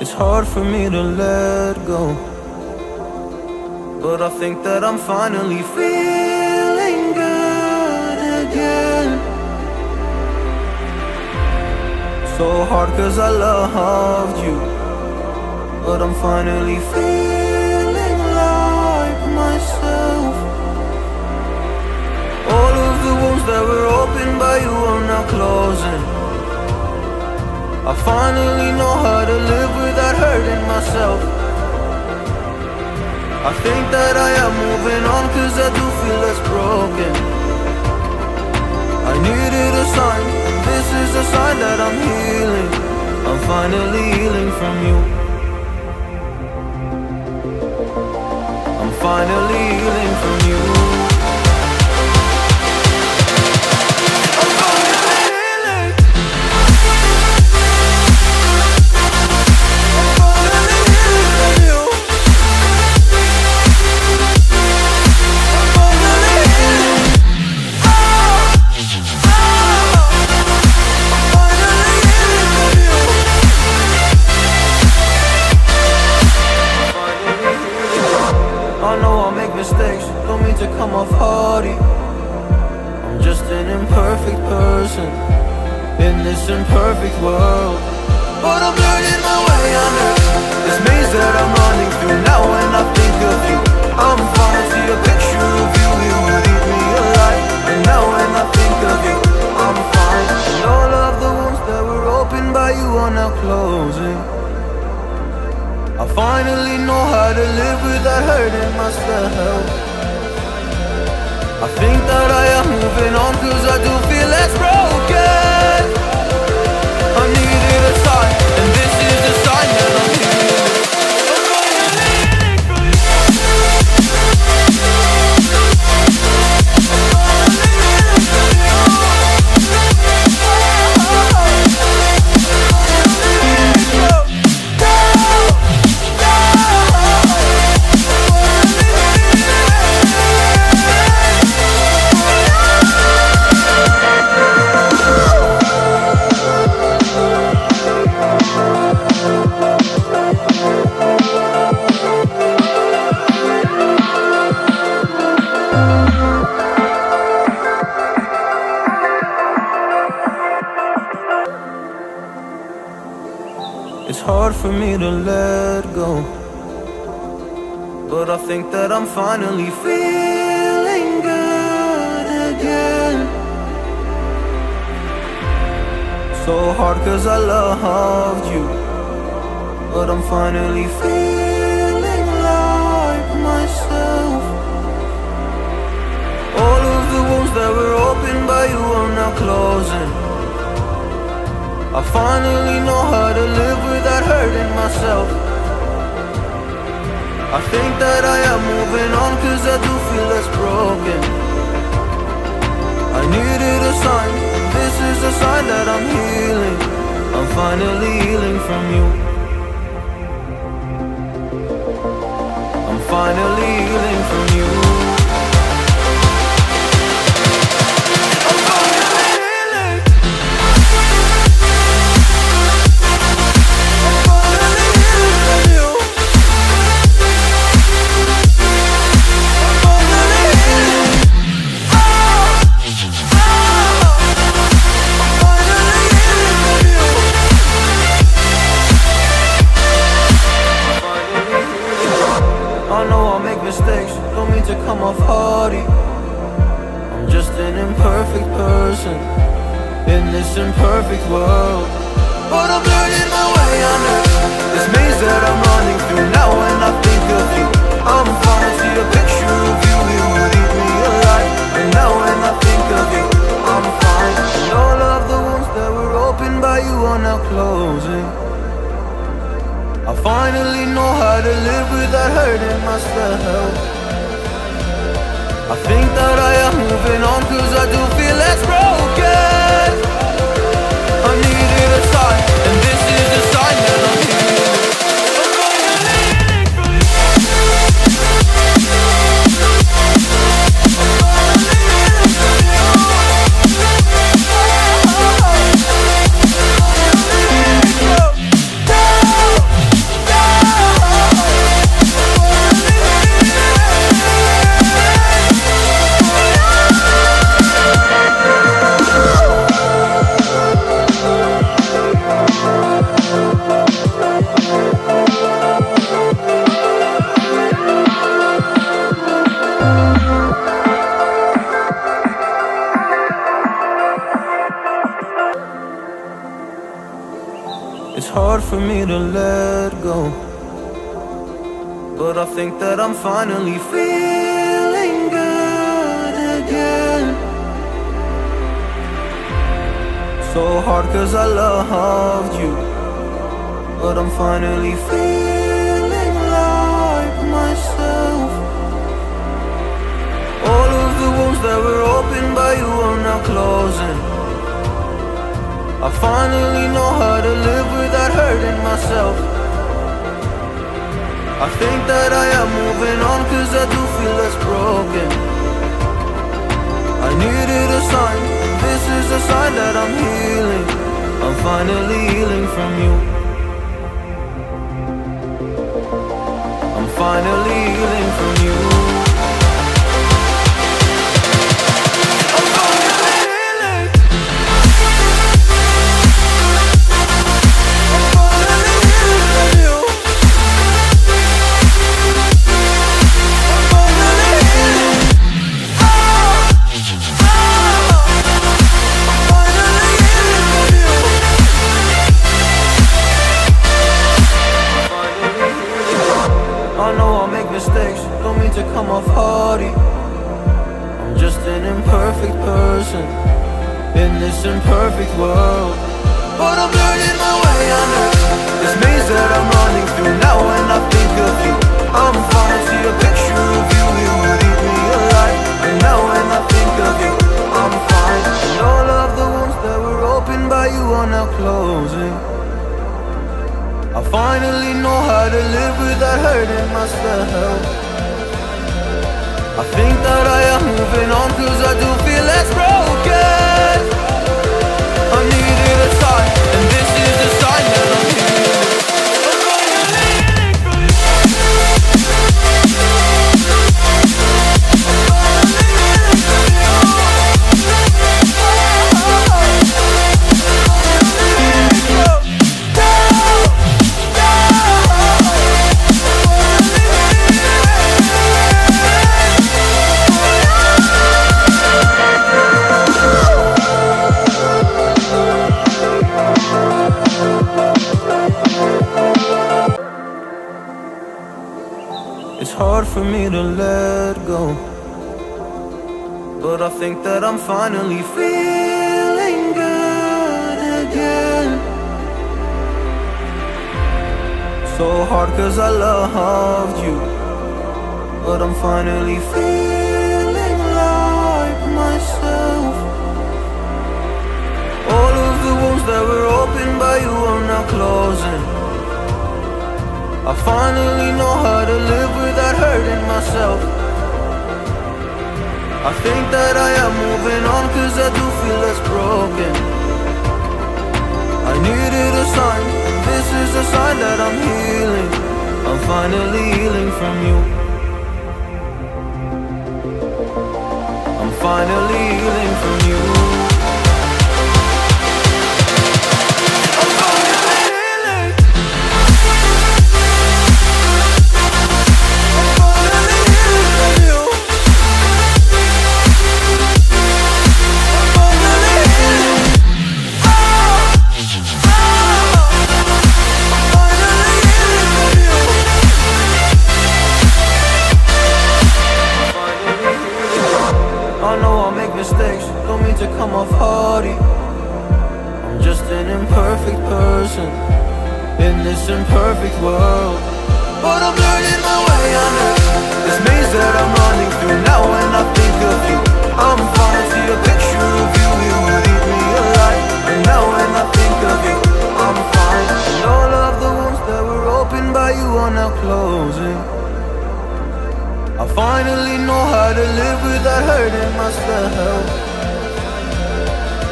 It's hard for me to let go, but I think that I'm finally feeling good again. So hard cause I loved you, but I'm finally feeling like myself. All of the wounds that were opened by you are now closing. I finally know how to live without hurting myself. I think that I am moving on cause I do feel less broken. I needed a sign, this is a sign that I'm healing. I'm finally healing from you. I'm finally healing from you. Mistakes, don't mean to come off hardy. I'm just an imperfect person in this imperfect world, but I'm learning my way under this maze that I'm running through. Now when I think of you, I'm fine. See a picture of you, it would eat me alive. And now when I think of you, I'm fine. And all of the wounds that were opened by you are now closing. I finally know how to live without hurting myself. I think that I am moving on cause I do feel less broken. I needed a sign, and this is the sign that I'm healing. It's hard for me to let go, but I think that I'm finally feeling good again. So hard cause I loved you, but I'm finally feeling like myself. All of the wounds that were opened by you are now closing. I finally know how to live without hurting myself. I think that I am moving on cause I do feel less broken. I needed a sign, this is a sign that I'm healing. I'm finally healing from you. I'm finally healing from you. Mistakes, don't mean to come off hardy. I'm just an imperfect person in this imperfect world, but I'm learning my way under this maze that I'm running through. Now when I think of you, I'm fine. See a picture of you, it would eat me alive. And now when I think of you, I'm fine. And all of the wounds that were opened by you are now closing. I finally know how to live without hurting myself. I think that I am moving on cause I do feel less broken. I needed a sign, and this is the sign that I'm healing. It's hard for me to let go, but I think that I'm finally feeling good again. So hard cause I loved you, but I'm finally feeling like myself. All of the wounds that were opened by you are now closing. I finally know how to live without hurting myself. I think that I am moving on cause I do feel less broken. I needed a sign, this is a sign that I'm healing. I'm finally healing from you. I'm finally healing from you. Mistakes, don't mean to come off haughty. I'm just an imperfect person in this imperfect world, but I'm learning my way under this maze that I'm running through. Now when I think of you, I'm fine. See a picture of you, it would eat me alive. And now when I think of you, I'm fine. And all of the wounds that were opened by you are now closing. I finally know how to live without hurting myself. I think that I am moving on cause I do feel less broken. I needed a sign, and this is a sign that I'm healing. It's hard for me to let go, but I think that I'm finally feeling good again. So hard cause I loved you, but I'm finally feeling like myself. All of the wounds that were opened by you are now closing. I finally know how to live without hurting myself. I think that I am moving on cause I do feel less broken. I needed a sign, this is a sign that I'm healing. I'm finally healing from you. I'm finally healing from you. Mistakes, don't mean to come off haughty. I'm just an imperfect person in this imperfect world, but I'm learning my way under this maze that I'm running through. Now when I think of you, I'm fine. See a picture of you, it would eat me alive. And now when I think of you, I'm fine. And all of the wounds that were opened by you are now closing. I finally know how to live without hurting myself.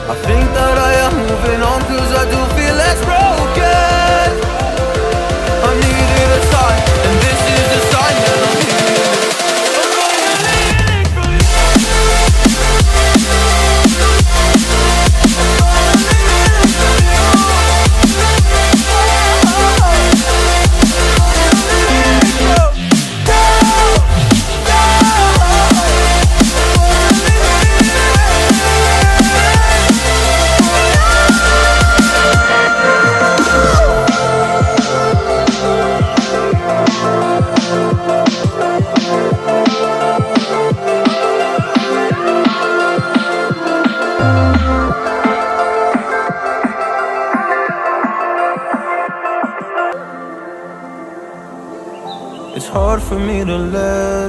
I think that I am moving on cause I do feel less broken. I needed a sign, and this is a sign that I'm healing. for me to let